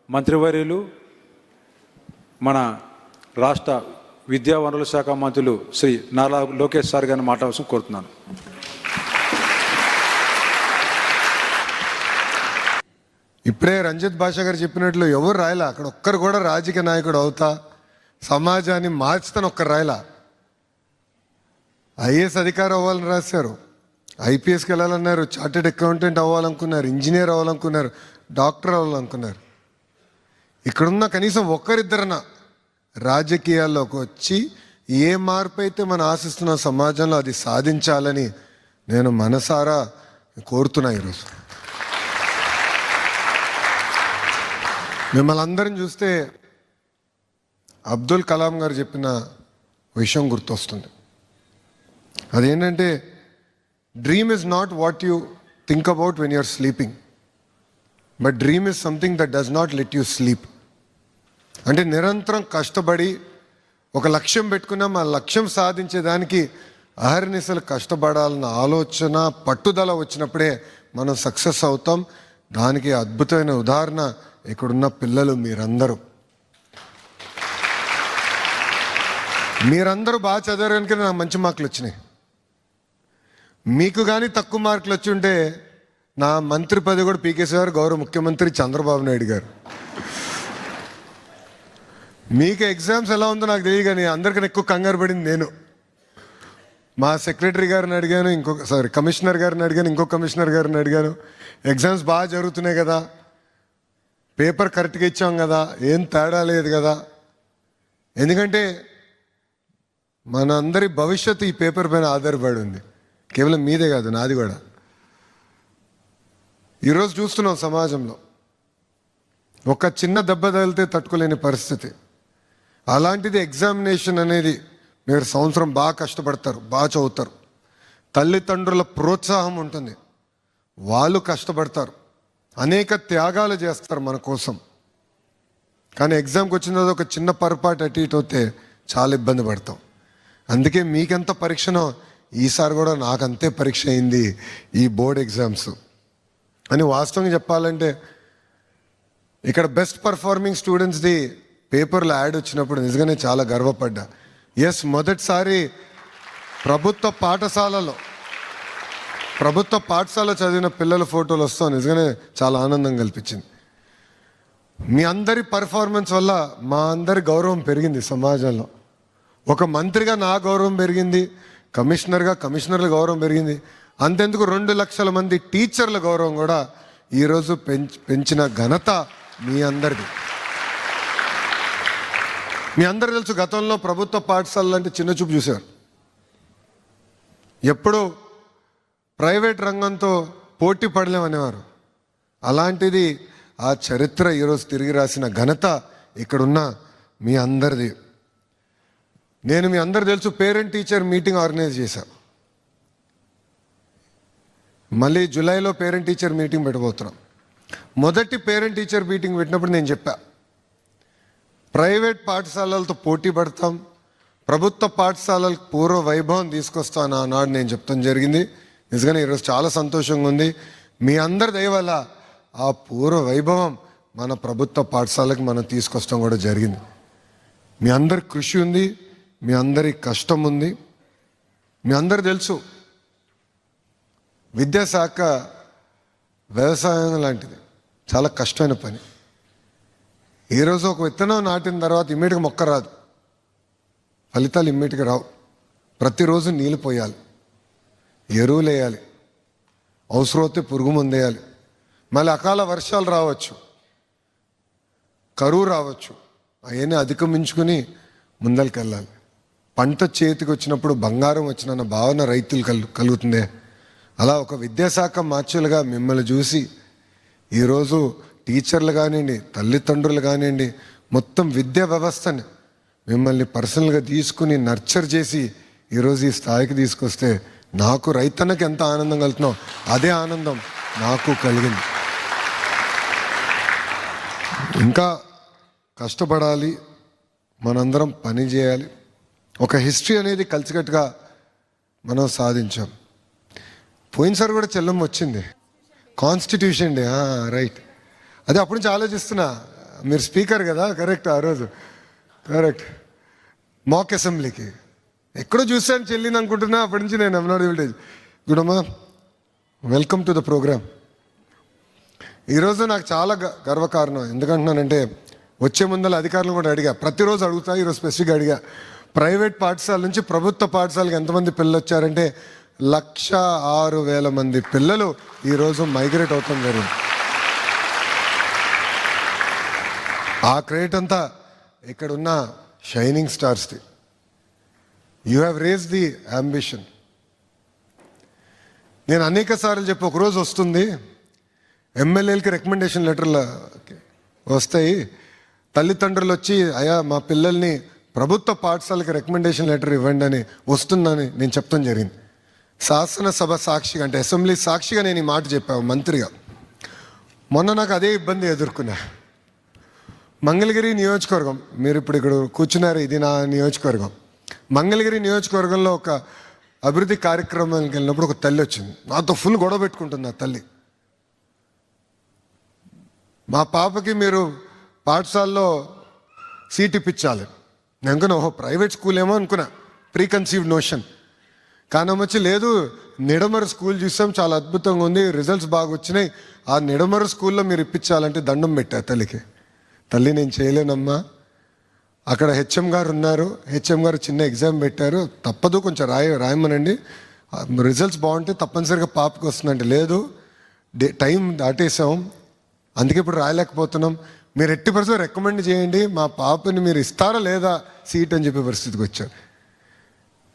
మంత్రివర్యులు మన రాష్ట్ర విద్యా వనరుల శాఖ మంత్రులు శ్రీ నారా లోకేష్ సార్ గారిని మాట్లాడాల్సి కోరుతున్నాను. ఇప్పుడే రంజిత్ భాష గారు చెప్పినట్లు ఎవరు రాయలా, అక్కడ ఒక్కరు కూడా రాజకీయ నాయకుడు అవుతా సమాజాన్ని మార్చుతాను ఒక్కరు రాయలా. ఐఏఎస్ అధికారి అవ్వాలని రాశారు, ఐపీఎస్కి వెళ్ళాలన్నారు, చార్టెడ్ అకౌంటెంట్ అవ్వాలనుకున్నారు, ఇంజనీర్ అవ్వాలనుకున్నారు, డాక్టర్ అవ్వాలనుకున్నారు. ఇక్కడున్న కనీసం ఒక్కరిద్దరన రాజకీయాల్లోకి వచ్చి ఏ మార్పు అయితే మనం ఆశిస్తున్న సమాజంలో అది సాధించాలని నేను మనసారా కోరుతున్నా. ఈరోజు మిమ్మల్ని అందరం చూస్తే అబ్దుల్ కలాం గారు చెప్పిన విషయం గుర్తొస్తుంది. అదేంటంటే dream is not what you think about when you're sleeping, but dream is something that does not let you sleep. అంటే నిరంతరం కష్టపడి ఒక లక్ష్యం పెట్టుకున్నాం, ఆ లక్ష్యం సాధించేదానికి అహర్నిశలు కష్టపడాలన్న ఆలోచన పట్టుదల వచ్చినప్పుడే మనం సక్సెస్ అవుతాం. దానికి అద్భుతమైన ఉదాహరణ ఇక్కడున్న పిల్లలు మీరందరూ బాగా చదవడానికి నాకు మంచి మార్కులు వచ్చినాయి. మీకు కానీ తక్కువ మార్కులు వచ్చి ఉంటే నా మంత్రి పదవి కూడా పీకేసీ గారు, గౌరవ ముఖ్యమంత్రి చంద్రబాబు నాయుడు గారు. మీకు ఎగ్జామ్స్ ఎలా ఉందో నాకు తెలియదు, కానీ అందరికన్నా ఎక్కువ కంగారు పడింది నేను. మా సెక్రటరీ గారిని అడిగాను, కమిషనర్ గారిని అడిగాను, ఇంకో కమిషనర్ గారిని అడిగాను, ఎగ్జామ్స్ బాగా జరుగుతున్నాయి కదా, పేపర్ కరెక్ట్గా ఇచ్చాం కదా, ఏం తేడా లేదు కదా. ఎందుకంటే మన అందరి భవిష్యత్తు ఈ పేపర్ పైన ఆధారపడి ఉంది, కేవలం మీదే కాదు నాది కూడా. ఈరోజు చూస్తున్నాం సమాజంలో ఒక చిన్న దెబ్బ తగిలితే తట్టుకోలేని పరిస్థితి. అలాంటిది ఎగ్జామినేషన్ అనేది మీరు సంవత్సరం బాగా కష్టపడతారు, బాగా చదువుతారు, తల్లిదండ్రుల ప్రోత్సాహం ఉంటుంది, వాళ్ళు కష్టపడతారు, అనేక త్యాగాలు చేస్తారు మన కోసం. కానీ ఎగ్జామ్కి వచ్చిన తర్వాత ఒక చిన్న పొరపాటు అటు ఇటు అవుతే చాలా ఇబ్బంది పడతాం. అందుకే మీకెంత పరీక్షనో ఈసారి కూడా నాకంతే పరీక్ష అయింది ఈ బోర్డ్ ఎగ్జామ్స్ అని. వాస్తవంగా చెప్పాలంటే ఇక్కడ బెస్ట్ పర్ఫార్మింగ్ స్టూడెంట్స్ది పేపర్లో యాడ్ వచ్చినప్పుడు నిజంగానే చాలా గర్వపడ్డా. ఎస్, మొదటిసారి ప్రభుత్వ పాఠశాల చదివిన పిల్లల ఫోటోలు వస్తాం, నిజంగానే చాలా ఆనందం కల్పించింది. మీ అందరి పర్ఫార్మెన్స్ వల్ల మా అందరి గౌరవం పెరిగింది సమాజంలో. ఒక మంత్రిగా నా గౌరవం పెరిగింది, కమిషనర్ల గౌరవం పెరిగింది. అంతెందుకు 2 లక్షల మంది టీచర్ల గౌరవం కూడా ఈరోజు పెంచిన ఘనత మీ అందరిది. మీ అందరు తెలుసు, గతంలో ప్రభుత్వ పాఠశాలలు అంటే చిన్న చూపు చూశారు, ఎప్పుడూ ప్రైవేట్ రంగంతో పోటీ పడలేమనేవారు. అలాంటిది ఆ చరిత్ర ఈరోజు తిరిగి రాసిన ఘనత ఇక్కడున్న మీ అందరిది. నేను మీ అందరు తెలుసు పేరెంట్ టీచర్ మీటింగ్ ఆర్గనైజ్ చేశాను. మళ్ళీ జూలైలో పేరెంట్ టీచర్ మీటింగ్ పెట్టబోతున్నాం. మొదటి పేరెంట్ టీచర్ మీటింగ్ పెట్టినప్పుడు నేను చెప్పా, ప్రైవేట్ పాఠశాలలతో పోటీ పడతాం, ప్రభుత్వ పాఠశాలలకు పూర్వ వైభవం తీసుకొస్తాను ఆనాడు నేను చెప్తాం జరిగింది. నిజంగానే ఈరోజు చాలా సంతోషంగా ఉంది. మీ అందరి దయ వల్ల ఆ పూర్వ వైభవం మన ప్రభుత్వ పాఠశాలకు మనం తీసుకొస్తాం కూడా జరిగింది. మీ అందరి కృషి ఉంది, మీ అందరి కష్టం ఉంది. మీ అందరు తెలుసు, విద్యాశాఖ వ్యవసాయం లాంటిది, చాలా కష్టమైన పని. ఈరోజు ఒక విత్తనం నాటిన తర్వాత ఇమ్మీడియట్గా మొక్క రాదు, ఫలితాలు ఇమ్మీడియట్గా రావు. ప్రతిరోజు నీళ్ళు పోయాలి, ఎరువులు వేయాలి, అవసరమైతే పురుగు మందు వేయాలి, మళ్ళీ అకాల వర్షాలు రావచ్చు, కరువు రావచ్చు, అవన్నీ అధిగమించుకుని ముందరికి వెళ్ళాలి. పంట చేతికి వచ్చినప్పుడు బంగారం వచ్చిన భావన రైతులు కలుగుతుందే. అలా ఒక విద్యాశాఖ మార్చులుగా మిమ్మల్ని చూసి ఈరోజు టీచర్లు కానివ్వండి, తల్లిదండ్రులు కానివ్వండి, మొత్తం విద్యా వ్యవస్థని మిమ్మల్ని పర్సనల్గా తీసుకుని నర్చర్ చేసి ఈరోజు ఈ స్థాయికి తీసుకొస్తే నాకు రైతన్నకి ఎంత ఆనందం కలుగుతున్నావు అదే ఆనందం నాకు కలిగింది. ఇంకా కష్టపడాలి, మనందరం పని చేయాలి. ఒక హిస్టరీ అనేది కలిసికట్టుగా మనం సాధించాం. పోయినసారి కూడా చెల్లమ్మ వచ్చింది, కాన్స్టిట్యూషన్ డే, రైట్. అదే అప్పటి నుంచి ఆలోచిస్తున్నా, మీరు స్పీకర్ కదా, కరెక్ట్. ఆ రోజు కరెక్ట్ మాక్ అసెంబ్లీకి ఎక్కడో చూశాను చెల్లిని అనుకుంటున్నా. అప్పటి నుంచి నేను అమ్నాడు విలేజ్. గుడమ్మా, వెల్కమ్ టు ద ప్రోగ్రామ్. ఈరోజు నాకు చాలా గర్వకారణం. ఎందుకంటున్నానంటే వచ్చే ముందర అధికారులు కూడా అడిగా, ప్రతిరోజు అడుగుతా, ఈరోజు స్పెసిఫిక్గా అడిగా, ప్రైవేట్ పాఠశాల నుంచి ప్రభుత్వ పాఠశాలకు ఎంతమంది పిల్లలు వచ్చారంటే 1,06,000 మంది పిల్లలు ఈరోజు మైగ్రేట్ అవుతాం జరిగింది. ఆ క్రెడిట్ అంతా ఇక్కడున్న షైనింగ్ స్టార్స్ది. You have raised the ambition. నేను అనేక సార్లు చెప్పి, ఒకరోజు వస్తుంది ఎమ్మెల్యేలకి రికమెండేషన్ లెటర్లు వస్తాయి, తల్లిదండ్రులు వచ్చి అయ్యా మా పిల్లల్ని ప్రభుత్వ పాఠశాలకి రికమెండేషన్ లెటర్ ఇవ్వండి అని వస్తుందని నేను చెప్తాం జరిగింది. శాసనసభ సాక్షిగా, అంటే అసెంబ్లీ సాక్షిగా నేను ఈ మాట చెప్పాను మంత్రిగా. మొన్న నాకు అదే ఇబ్బంది ఎదుర్కొన్నా. మంగళగిరి నియోజకవర్గం, మీరు ఇప్పుడు ఇక్కడ కూర్చున్నారు, ఇది నా నియోజకవర్గం. మంగళగిరి నియోజకవర్గంలో ఒక అభివృద్ధి కార్యక్రమానికి వెళ్ళినప్పుడు ఒక తల్లి వచ్చింది, నాతో ఫుల్ గొడవ పెట్టుకుంటుంది. ఆ తల్లి, మా పాపకి మీరు పాఠశాలలో సీట్ ఇప్పించాలి. నేను అనుకున్నా, ఓహో ప్రైవేట్ స్కూల్ ఏమో అనుకున్నా, ప్రీ కన్సీవ్డ్ నోషన్. కానీ వచ్చి లేదు, నిడమరు స్కూల్ చూసాం, చాలా అద్భుతంగా ఉంది, రిజల్ట్స్ బాగా వచ్చినాయి, ఆ నిడమరు స్కూల్లో మీరు ఇప్పించాలంటే దండం పెట్టా తల్లికి. తల్లి నేను చేయలేనమ్మా, అక్కడ హెచ్ఎం గారు ఉన్నారు, హెచ్ఎం గారు చిన్న ఎగ్జామ్ పెట్టారు, తప్పదు కొంచెం రాయమనండి, రిజల్ట్స్ బాగుంటే తప్పనిసరిగా పాపకి వస్తుందంటే, లేదు టైం దాటేసాం, అందుకే ఇప్పుడు రాయలేకపోతున్నాం, మీరు 80% రికమెండ్ చేయండి, మా పాపని మీరు ఇస్తారా లేదా సీట్ అని చెప్పే పరిస్థితికి వచ్చారు.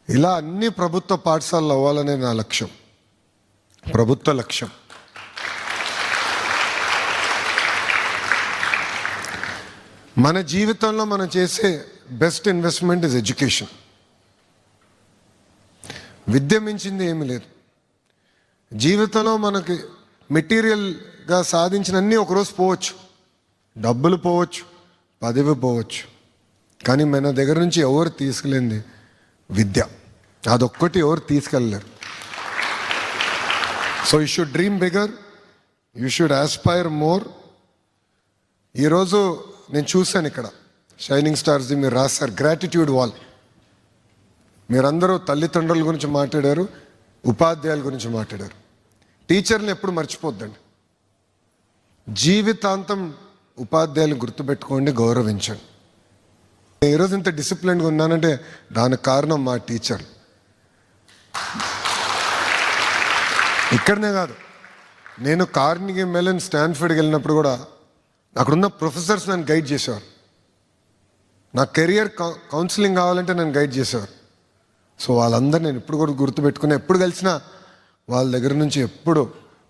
ఇలా అన్ని ప్రభుత్వ పాఠశాలలు అవ్వాలనే నా లక్ష్యం, ప్రభుత్వ లక్ష్యం. మన జీవితంలో మనం చేసే బెస్ట్ ఇన్వెస్ట్మెంట్ ఇస్ ఎడ్యుకేషన్. విద్య మించింది ఏమీ లేదు. జీవితంలో మనకి మెటీరియల్గా సాధించినన్నీ ఒకరోజు పోవచ్చు, డబ్బులు పోవచ్చు, పదవి పోవచ్చు, కానీ మన దగ్గర నుంచి ఎవరు తీసుకెళ్ళింది విద్య. అదొక్కటి ఎవరు తీసుకెళ్ళలేరు. So you should dream bigger, you should aspire more. ఈరోజు నేను చూశాను ఇక్కడ షైనింగ్ స్టార్స్ది మీరు రాశారు గ్రాటిట్యూడ్ వాల్. మీరందరూ తల్లిదండ్రుల గురించి మాట్లాడారు, ఉపాధ్యాయుల గురించి మాట్లాడారు. టీచర్ని ఎప్పుడు మర్చిపోద్దండి. జీవితాంతం ఉపాధ్యాయులు గుర్తుపెట్టుకోండి, గౌరవించండి. నేను ఈరోజు ఇంత డిసిప్లిన్గా ఉన్నానంటే దానికి కారణం మా టీచర్. ఇక్కడనే కాదు, నేను కార్నిగీ మెలన్ స్టాన్ఫర్డ్కి వెళ్ళినప్పుడు కూడా అక్కడున్న ప్రొఫెసర్స్ నన్ను గైడ్ చేసేవారు. నా కెరియర్ కౌన్సిలింగ్ కావాలంటే నన్ను గైడ్ చేసేవారు. సో వాళ్ళందరూ నేను ఇప్పుడు కూడా గుర్తుపెట్టుకుని, ఎప్పుడు కలిసినా వాళ్ళ దగ్గర నుంచి ఎప్పుడు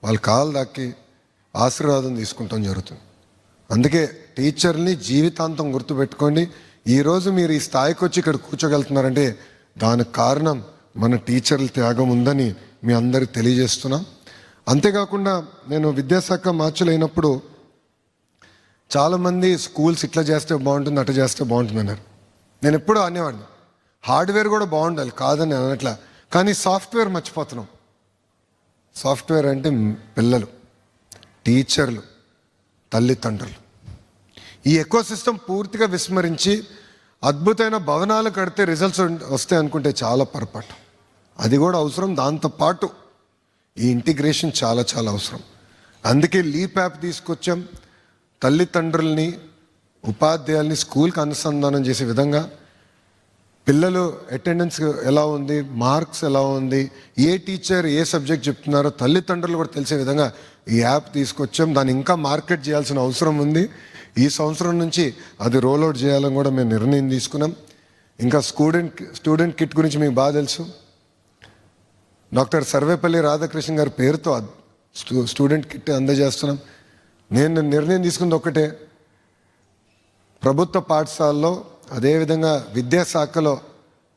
వాళ్ళ కాలు దాక్కి ఆశీర్వాదం తీసుకుంటాం జరుగుతుంది. అందుకే టీచర్ని జీవితాంతం గుర్తుపెట్టుకోండి. ఈరోజు మీరు ఈ స్థాయికి వచ్చి ఇక్కడ కూర్చోగలుగుతున్నారంటే దానికి కారణం మన టీచర్ల త్యాగం ఉందని మీ అందరికి తెలియజేస్తున్నాం. అంతేకాకుండా నేను విద్యాశాఖ మార్చులు అయినప్పుడు చాలామంది స్కూల్స్ ఇట్లా చేస్తే బాగుంటుంది, అట్లా చేస్తే బాగుంటుంది అన్నారు. నేను ఎప్పుడూ అనేవాడిని, హార్డ్వేర్ కూడా బాగుండాలి కాదని అనట్లా, కానీ సాఫ్ట్వేర్ మర్చిపోతున్నాం. సాఫ్ట్వేర్ అంటే పిల్లలు, టీచర్లు, తల్లిదండ్రులు. ఈ ఎకో సిస్టమ్ పూర్తిగా విస్మరించి అద్భుతమైన భవనాలు కడితే రిజల్ట్స్ వస్తాయి అనుకుంటే చాలా పొరపాటు. అది కూడా అవసరం, దాంతోపాటు ఈ ఇంటిగ్రేషన్ చాలా చాలా అవసరం. అందుకే లీప్ యాప్ తీసుకొచ్చాం. తల్లిదండ్రుల్ని, ఉపాధ్యాయుల్ని స్కూల్కి అనుసంధానం చేసే విధంగా పిల్లలు అటెండెన్స్ ఎలా ఉంది, మార్క్స్ ఎలా ఉంది, ఏ టీచర్ ఏ సబ్జెక్ట్ చెప్తున్నారో తల్లిదండ్రులు కూడా తెలిసే విధంగా ఈ యాప్ తీసుకొచ్చాం. దాన్ని ఇంకా మార్కెట్ చేయాల్సిన అవసరం ఉంది. ఈ సంవత్సరం నుంచి అది రోల్అవుట్ చేయాలని కూడా మేము నిర్ణయం తీసుకున్నాం. ఇంకా స్టూడెంట్ కిట్ గురించి మీకు బాగా తెలుసు. డాక్టర్ సర్వేపల్లి రాధాకృష్ణ గారి పేరుతో స్టూడెంట్ కిట్ అందజేస్తున్నాం. నేను నిర్ణయం తీసుకుంది ఒక్కటే, ప్రభుత్వ పాఠశాలలో అదేవిధంగా విద్యాశాఖలో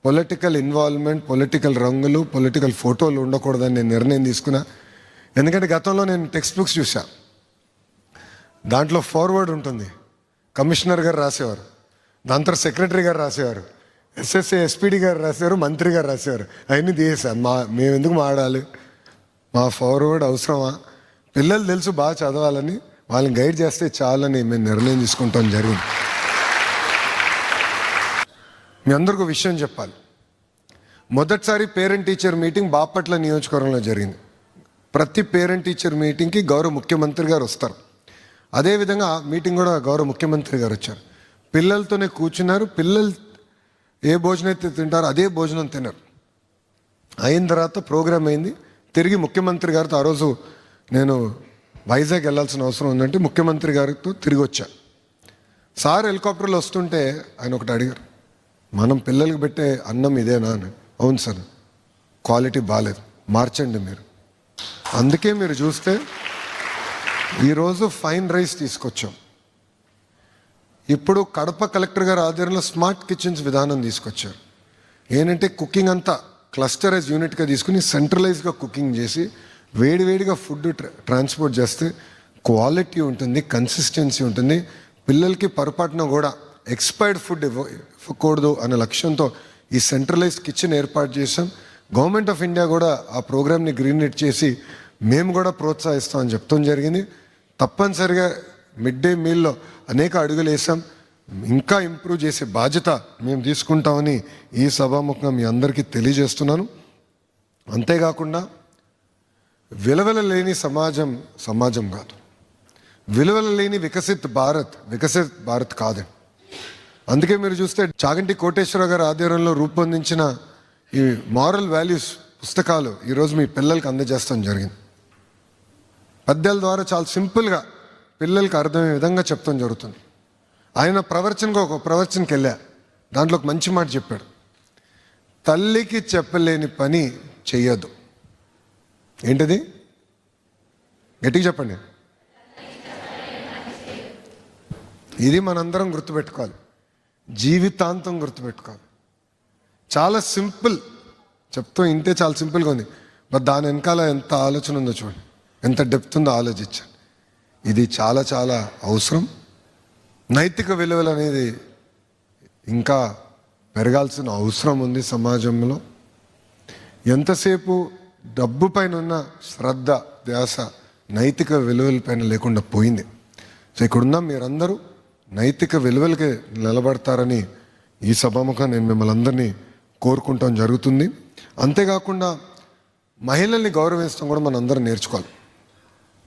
పొలిటికల్ ఇన్వాల్వ్మెంట్, పొలిటికల్ రంగులు, పొలిటికల్ ఫోటోలు ఉండకూడదని నేను నిర్ణయం తీసుకున్నా. ఎందుకంటే గతంలో నేను టెక్స్ట్ బుక్స్ చూసా, దాంట్లో ఫార్వర్డ్ ఉంటుంది, కమిషనర్ గారు రాసేవారు, దాని తర్వాత సెక్రటరీ గారు రాసేవారు, ఎస్ఎస్ఏ ఎస్పీడీ గారు రాసేవారు, మంత్రి గారు రాసేవారు. అవన్నీ తీసేసాను. మేము ఎందుకు మాడాలి, మా ఫార్వర్డ్ అవసరమా? పిల్లలు తెలుసు బాగా చదవాలని, వాళ్ళని గైడ్ చేస్తే చాలని మేము నిర్ణయం తీసుకుంటాం జరిగింది. మీ అందరికీ విషయం చెప్పాలి. మొదటిసారి పేరెంట్ టీచర్ మీటింగ్ బాపట్ల నియోజకవర్గంలో జరిగింది. ప్రతి పేరెంట్ టీచర్ మీటింగ్కి గౌరవ ముఖ్యమంత్రి గారు వస్తారు. అదేవిధంగా మీటింగ్ కూడా గౌరవ ముఖ్యమంత్రి గారు వచ్చారు. పిల్లలతోనే కూర్చున్నారు. పిల్లలు ఏ భోజనం అయితే తింటారో అదే భోజనం తిన్నారు. అయిన తర్వాత ప్రోగ్రామ్ అయింది. తిరిగి ముఖ్యమంత్రి గారితో ఆ రోజు నేను వైజాగ్ వెళ్ళాల్సిన అవసరం ఉందంటే ముఖ్యమంత్రి గారితో తిరిగి వచ్చా. సార్ హెలికాప్టర్లో వస్తుంటే ఆయన ఒకటి అడిగారు, మనం పిల్లలకి పెట్టే అన్నం ఇదేనా అని. అవును సార్, క్వాలిటీ బాగాలేదు, మార్చండి మీరు. అందుకే మీరు చూస్తే ఈరోజు ఫైన్ రైస్ తీసుకొచ్చాం. ఇప్పుడు కడప కలెక్టర్ గారు ఆధ్వర్యంలో స్మార్ట్ కిచెన్స్ విధానం తీసుకొచ్చారు. ఏంటంటే కుకింగ్ అంతా క్లస్టరైజ్ యూనిట్గా తీసుకుని సెంట్రలైజ్గా కుకింగ్ చేసి వేడివేడిగా ఫుడ్ ట్రాన్స్పోర్ట్ చేస్తే క్వాలిటీ ఉంటుంది, కన్సిస్టెన్సీ ఉంటుంది. పిల్లలకి పొరపాటున కూడా ఎక్స్పైర్డ్ ఫుడ్ ఇవ్వకూడదు అనే లక్ష్యంతో ఈ సెంట్రలైజ్డ్ కిచెన్ ఏర్పాటు చేసాం. గవర్నమెంట్ ఆఫ్ ఇండియా కూడా ఆ ప్రోగ్రామ్ని గ్రీన్ నెట్ చేసి మేము కూడా ప్రోత్సహిస్తామని చెప్తాం జరిగింది. తప్పనిసరిగా మిడ్ డే మీల్లో అనేక అడుగులు వేసాం. ఇంకా ఇంప్రూవ్ చేసే బాధ్యత మేము తీసుకుంటామని ఈ సభాముఖంగా మీ అందరికీ తెలియజేస్తున్నాను. అంతేకాకుండా విలువల లేని సమాజం కాదు, విలువల లేని వికసిత్ భారత్ కాదండి. అందుకే మీరు చూస్తే చాగంటి కోటేశ్వర గారి ఆధ్వర్యంలో రూపొందించిన ఈ మారల్ వాల్యూస్ పుస్తకాలు ఈరోజు మీ పిల్లలకి అందజేస్తాం జరిగింది. పద్యాల ద్వారా చాలా సింపుల్గా పిల్లలకి అర్థమయ్యే విధంగా చెప్తాం జరుగుతుంది. ఆయన ఒక ప్రవచనకి వెళ్ళా, దాంట్లో ఒక మంచి మాట చెప్పాడు, తల్లికి చెప్పలేని పని చెయ్యదు. ఏంటిది? గట్టిగా చెప్పండి. ఇది మనందరం గుర్తుపెట్టుకోవాలి, జీవితాంతం గుర్తుపెట్టుకోవాలి. చాలా సింపుల్ చెప్తాం, ఇంతే చాలా సింపుల్గా ఉంది. బట్ దాని వెనకాల ఎంత ఆలోచన ఉందో చూడండి, ఎంత డెప్త్ ఉందో ఆలోచించండి. ఇది చాలా చాలా అవసరం. నైతిక విలువలు అనేది ఇంకా పెరగాల్సిన అవసరం ఉంది సమాజంలో. ఎంతసేపు డబ్బు పైన ఉన్న శ్రద్ధ ధ్యాస నైతిక విలువలపైన లేకుండా పోయింది. సో ఇక్కడున్న మీరందరూ నైతిక విలువలకి నిలబడతారని ఈ సభాముఖం నేను మిమ్మల్ని అందరినీ కోరుకుంటాం జరుగుతుంది. అంతేకాకుండా మహిళల్ని గౌరవించడం కూడా మనం అందరం నేర్చుకోవాలి.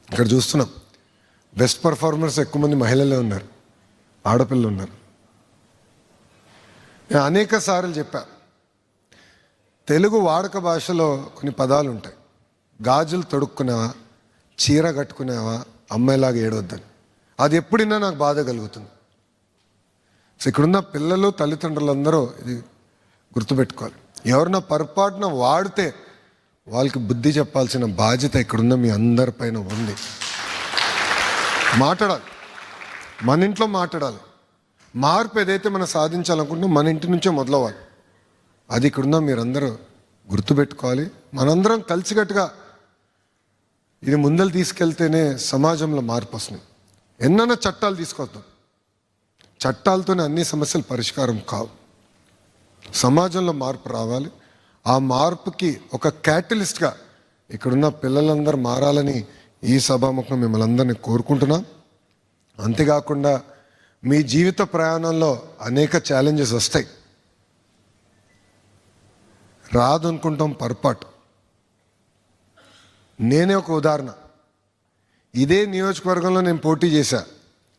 ఇక్కడ చూస్తున్నాం బెస్ట్ పర్ఫార్మర్స్ ఎక్కువ మంది మహిళలే ఉన్నారు, ఆడపిల్లలు ఉన్నారు. నేను అనేక సార్లు చెప్పా, తెలుగు వాడక భాషలో కొన్ని పదాలు ఉంటాయి. గాజులు తొడుక్కునేవా, చీర కట్టుకునేవా, అమ్మాయిలాగా ఏడవద్దని. అది ఎప్పుడైనా నాకు బాధ కలుగుతుంది. సో ఇక్కడున్న పిల్లలు తల్లిదండ్రులందరూ ఇది గుర్తుపెట్టుకోవాలి. ఎవరన్నా పొరపాటున వాడితే వాళ్ళకి బుద్ధి చెప్పాల్సిన బాధ్యత ఇక్కడున్న మీ అందరిపైన ఉంది. మాట్లాడాలి, మన ఇంట్లో మాట్లాడాలి. మార్పు ఏదైతే మనం సాధించాలనుకుంటున్నాం మన ఇంటి నుంచే మొదలవ్వాలి. అది ఇక్కడున్న మీరందరూ గుర్తుపెట్టుకోవాలి. మనందరం కలిసికట్టుగా ఇది ముందలు తీసుకెళ్తేనే సమాజంలో మార్పు వస్తుంది. ఎన్నైనా చట్టాలు తీసుకొద్దాం, చట్టాలతోనే అన్ని సమస్యలు పరిష్కారం కావు. సమాజంలో మార్పు రావాలి. ఆ మార్పుకి ఒక క్యాటలిస్ట్గా ఇక్కడున్న పిల్లలందరూ మారాలని ఈ సభాముఖం మిమ్మల్ని అందరినీ కోరుకుంటున్నాం. అంతేకాకుండా మీ జీవిత ప్రయాణంలో అనేక ఛాలెంజెస్ వస్తాయి. రాదు అనుకుంటాం, పొరపాటు. నేనే ఒక ఉదాహరణ. ఇదే నియోజకవర్గంలో నేను పోటీ చేశా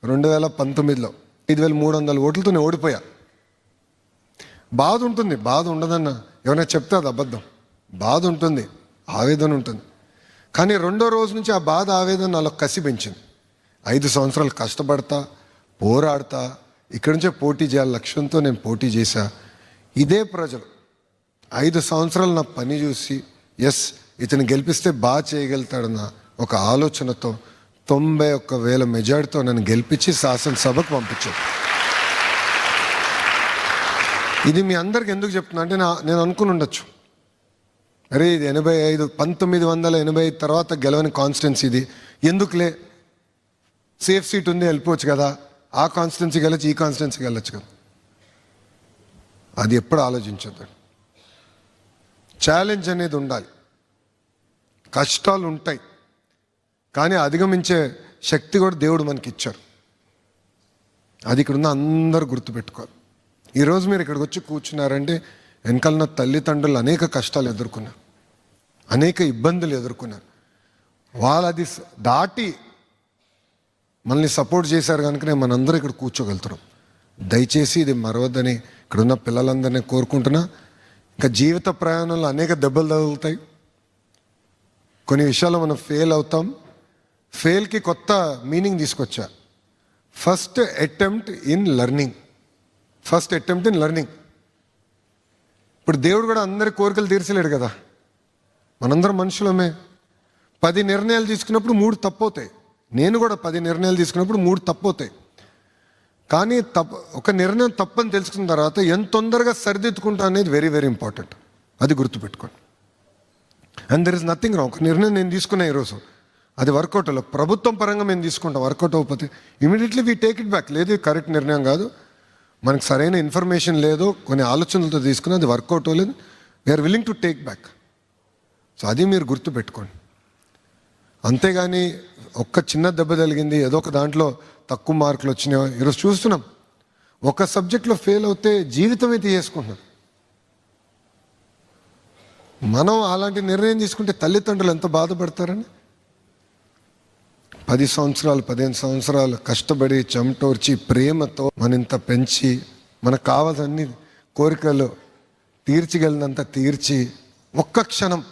2019లో. 5,300 ఓట్లతో నేను ఓడిపోయా. బాధ ఉంటుంది, బాధ ఉండదన్న ఎవరైనా చెప్తే అది అబద్ధం. బాధ ఉంటుంది, ఆవేదన ఉంటుంది. కానీ రెండో రోజు నుంచి ఆ బాధ ఆవేదన నాలో కసి పెంచింది. 5 సంవత్సరాలు కష్టపడతా, పోరాడతా, ఇక్కడి నుంచే పోటీ చేయాలి లక్ష్యంతో నేను పోటీ చేశా. ఇదే ప్రజలు 5 సంవత్సరాలు నా పని చూసి ఎస్ ఇతను గెలిపిస్తే బాగా చేయగలుగుతాడన్న ఒక ఆలోచనతో 91,000 మెజార్టీతో నన్ను గెలిపించి శాసనసభకు పంపించారు. ఇది మీ అందరికి ఎందుకు చెప్తున్నా అంటే నేను అనుకుని ఉండొచ్చు, అరే ఇది 1985 తర్వాత గెలవని కాన్స్టిట్యున్సీ, ఇది ఎందుకులే, సేఫ్ సీట్ ఉంది వెళ్ళిపోవచ్చు కదా, ఆ కాన్స్టిట్యున్సీకి వెళ్ళొచ్చు, ఈ కాన్స్టిట్యున్సీకి వెళ్ళొచ్చు కదా. అది ఎప్పుడు ఆలోచించద్దు. ఛాలెంజ్ అనేది ఉండాలి, కష్టాలు ఉంటాయి, కానీ అధిగమించే శక్తి కూడా దేవుడు మనకి ఇచ్చారు. అది ఇక్కడ ఉన్న అందరూ గుర్తుపెట్టుకోవాలి. ఈరోజు మీరు ఇక్కడికి వచ్చి కూర్చున్నారంటే వెనకాలన్న తల్లిదండ్రులు అనేక కష్టాలు ఎదుర్కొన్నారు, అనేక ఇబ్బందులు ఎదుర్కొన్నారు. వాళ్ళు అది దాటి మనల్ని సపోర్ట్ చేశారు కనుకనే మనందరూ ఇక్కడ కూర్చోగలుగుతున్నాం. దయచేసి ఇది మరవద్దని ఇక్కడున్న పిల్లలందరినీ కోరుకుంటున్నా. ఇంకా జీవిత ప్రయాణంలో అనేక దెబ్బలు తగులుతాయి, కొన్ని విషయాల్లో మనం ఫెయిల్ అవుతాం. ఫెయిల్కి కొత్త మీనింగ్ తీసుకొచ్చా, first attempt in learning. First attempt in learning. ఇప్పుడు దేవుడు కూడా అందరి కోరికలు తీర్చలేడు కదా, మనందరం మనుషులమే. 10 నిర్ణయాలు తీసుకున్నప్పుడు 3 తప్పవుతాయి. నేను కూడా 10 నిర్ణయాలు తీసుకున్నప్పుడు 3 తప్పవుతాయి. కానీ ఒక నిర్ణయం తప్పని తెలుసుకున్న తర్వాత ఎంత తొందరగా సరిదిద్దుకుంటా అనేది వెరీ వెరీ ఇంపార్టెంట్. అది గుర్తుపెట్టుకోండి. And there is nothing wrong. ఒక నిర్ణయం నేను తీసుకున్నా ఈరోజు, అది వర్కౌట్ అవ్వలేదు, ప్రభుత్వం పరంగా మేము తీసుకుంటాం. వర్కౌట్ అవ్వకపోతే immediately we take it back. లేదు కరెక్ట్ నిర్ణయం కాదు, మనకు సరైన ఇన్ఫర్మేషన్ లేదు, కొన్ని ఆలోచనలతో తీసుకుని అది వర్కౌట్ అవ్వలేదు, we're willing to take back. So అది మీరు గుర్తుపెట్టుకోండి. అంతేగాని ఒక్క చిన్న దెబ్బ తగిలింది, ఏదో ఒక దాంట్లో తక్కువ మార్కులు వచ్చినాయో ఈరోజు చూస్తున్నాం. ఒక సబ్జెక్ట్లో ఫెయిల్ అవుతే జీవితమే తీసేసుకుంటున్నాం. మనం అలాంటి నిర్ణయం తీసుకుంటే తల్లిదండ్రులు ఎంత బాధపడతారని. 10 సంవత్సరాలు 15 సంవత్సరాలు కష్టపడి చెమటోర్చి ప్రేమతో మన ఇంత పెంచి మనకు కావాల్సిన కోరికలు తీర్చగలిగినంత తీర్చి ఒక్క క్షణం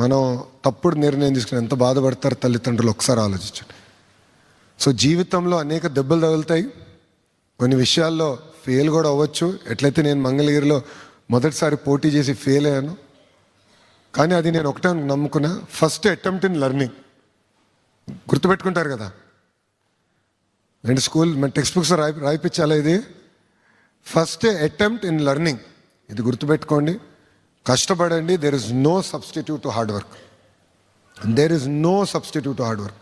మనం తప్పుడు నిర్ణయం తీసుకుని ఎంత బాధపడతారు తల్లిదండ్రులు, ఒకసారి ఆలోచించండి. సో జీవితంలో అనేక దెబ్బలు తగులుతాయి, కొన్ని విషయాల్లో ఫెయిల్ కూడా అవ్వచ్చు. ఎట్లయితే నేను మంగళగిరిలో మొదటిసారి పోటీ చేసి ఫెయిల్ అయ్యాను, కానీ అది నేను ఒకటే నమ్ముకున్నా, ఫస్ట్ అటెంప్ట్ ఇన్ లెర్నింగ్. గుర్తుపెట్టుకుంటారు కదా, నేను స్కూల్ మన టెక్స్ట్ బుక్స్ రాయిపించాలా, ఇది ఫస్ట్ అటెంప్ట్ ఇన్ లెర్నింగ్. ఇది గుర్తుపెట్టుకోండి, కష్టపడండి. There is no substitute to hard work. There is no substitute to hard work.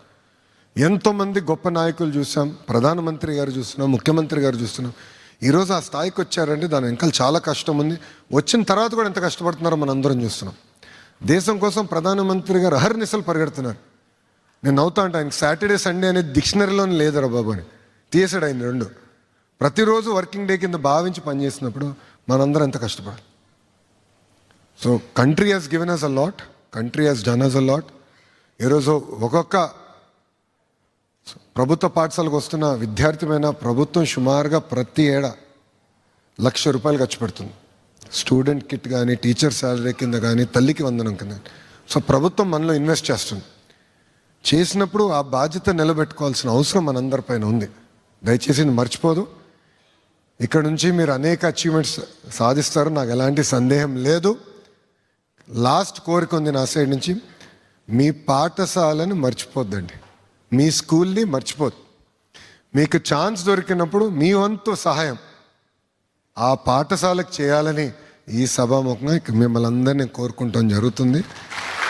ఎంతోమంది గొప్ప నాయకులు చూసాం, ప్రధానమంత్రి గారు చూస్తున్నాం, ముఖ్యమంత్రి గారు చూస్తున్నాం. ఈరోజు ఆ స్థాయికి వచ్చారంటే దాని వెనకాల చాలా కష్టం ఉంది. వచ్చిన తర్వాత కూడా ఎంత కష్టపడుతున్నారో మనం అందరం చూస్తున్నాం. దేశం కోసం ప్రధానమంత్రి గారు అహర్నిశలు పరిగెడుతున్నారు. నేను నవ్వుతా అంటే ఆయనకి సాటర్డే సండే అనేది డిక్షనరీలోనే లేదురా బాబు అని తీసాడు ఆయన. 2 ప్రతిరోజు వర్కింగ్ డే కింద భావించి పనిచేసినప్పుడు మనందరం ఎంత కష్టపడాలి. So country has given us a lot, country has done us a lot. ఈరోజు ఒక్కొక్క ప్రభుత్వ పాఠశాలకు వస్తున్న విద్యార్థిమైన ప్రభుత్వం సుమారుగా ప్రతి ఏడా ₹1,00,000 ఖర్చు పెడుతుంది. స్టూడెంట్ కిట్ కానీ, టీచర్ శాలరీ కింద కానీ, తల్లికి వందనం కింద. సో ప్రభుత్వం మనలో ఇన్వెస్ట్ చేస్తుంది. చేసినప్పుడు ఆ బాధ్యత నిలబెట్టుకోవాల్సిన అవసరం మనందరిపైన ఉంది. దయచేసి ఇది మర్చిపోదు. ఇక్కడ నుంచి మీరు అనేక అచీవ్మెంట్స్ సాధిస్తారు, నాకు ఎలాంటి సందేహం లేదు. లాస్ట్ కోరిక ఉంది నా సైడ్ నుంచి, మీ పాఠశాలను మర్చిపోద్దండి, మీ స్కూల్ని మర్చిపోద్దు. మీకు ఛాన్స్ దొరికినప్పుడు మీ వంతు సహాయం ఆ పాఠశాలకు చేయాలని ఈ సభాముఖంగా మిమ్మల్ని అందరినీ కోరుకుంటాం జరుగుతుంది.